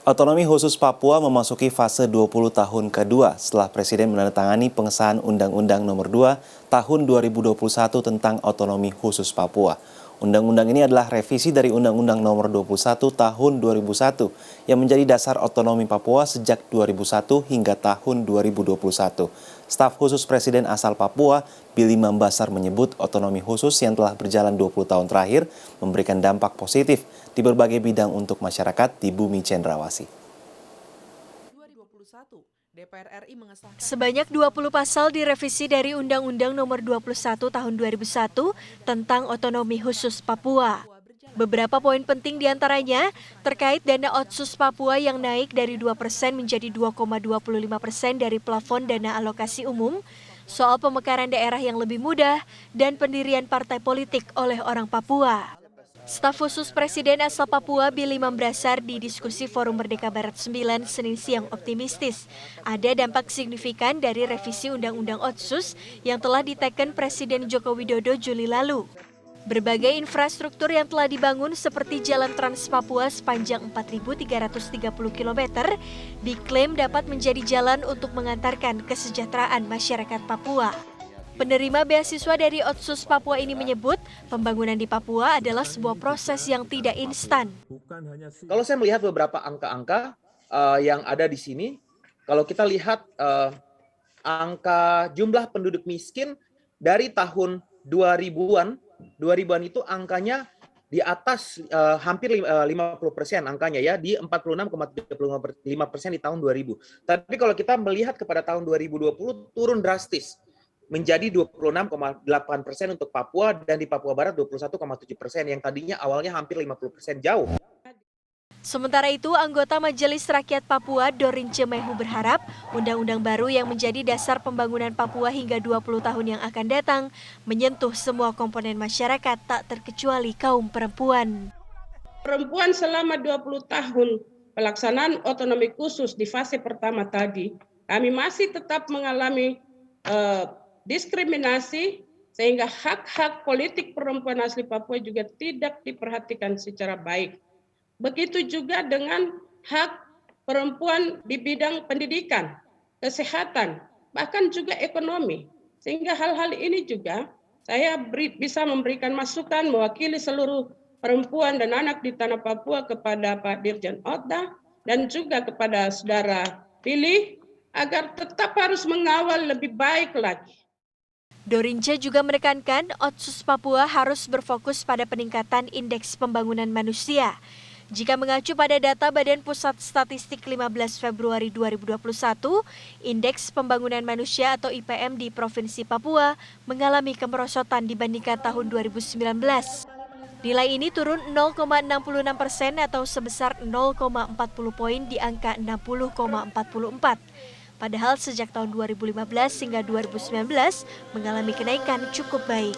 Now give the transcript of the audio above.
Otonomi khusus Papua memasuki fase 20 tahun kedua setelah Presiden menandatangani pengesahan Undang-Undang Nomor 2 Tahun 2021 tentang Otonomi Khusus Papua. Undang-undang ini adalah revisi dari Undang-Undang Nomor 21 Tahun 2001 yang menjadi dasar otonomi Papua sejak 2001 hingga tahun 2021. Staf khusus Presiden asal Papua, Billy Mambasar menyebut otonomi khusus yang telah berjalan 20 tahun terakhir memberikan dampak positif di berbagai bidang untuk masyarakat di bumi cendrawasih. Sebanyak 20 pasal direvisi dari Undang-Undang Nomor 21 Tahun 2001 tentang otonomi khusus Papua. Beberapa poin penting diantaranya terkait dana otsus Papua yang naik dari 2% menjadi 2,25% dari plafon dana alokasi umum, soal pemekaran daerah yang lebih mudah, dan pendirian partai politik oleh orang Papua. Staf khusus Presiden asal Papua, Billy Mambasar, di diskusi Forum Merdeka Barat 9 Senin siang optimistis ada dampak signifikan dari revisi Undang-Undang Otsus yang telah diteken Presiden Joko Widodo Juli lalu. Berbagai infrastruktur yang telah dibangun seperti Jalan Trans Papua sepanjang 4.330 km diklaim dapat menjadi jalan untuk mengantarkan kesejahteraan masyarakat Papua. Penerima beasiswa dari Otsus Papua ini menyebut pembangunan di Papua adalah sebuah proses yang tidak instan. Kalau saya melihat beberapa angka-angka yang ada di sini, kalau kita lihat angka jumlah penduduk miskin dari tahun 2000-an itu angkanya di atas hampir 50% angkanya ya, di 46,35% di tahun 2000. Tapi kalau kita melihat kepada tahun 2020 turun drastis menjadi 26,8% untuk Papua dan di Papua Barat 21,7% yang tadinya awalnya hampir 50% jauh. Sementara itu, anggota Majelis Rakyat Papua Dorince Mehu berharap undang-undang baru yang menjadi dasar pembangunan Papua hingga 20 tahun yang akan datang menyentuh semua komponen masyarakat tak terkecuali kaum perempuan. Perempuan selama 20 tahun pelaksanaan otonomi khusus di fase pertama tadi, kami masih tetap mengalami diskriminasi sehingga hak-hak politik perempuan asli Papua juga tidak diperhatikan secara baik. Begitu juga dengan hak perempuan di bidang pendidikan, kesehatan, bahkan juga ekonomi. Sehingga hal-hal ini juga saya bisa memberikan masukan mewakili seluruh perempuan dan anak di tanah Papua kepada Pak Dirjen Otda dan juga kepada saudara Billy agar tetap harus mengawal lebih baik lagi. Dorince juga menekankan Otsus Papua harus berfokus pada peningkatan indeks pembangunan manusia. Jika mengacu pada data Badan Pusat Statistik 15 Februari 2021, indeks pembangunan manusia atau IPM di Provinsi Papua mengalami kemerosotan dibandingkan tahun 2019. Nilai ini turun 0,66% atau sebesar 0,40 poin di angka 60,44. Padahal sejak tahun 2015 hingga 2019 mengalami kenaikan cukup baik.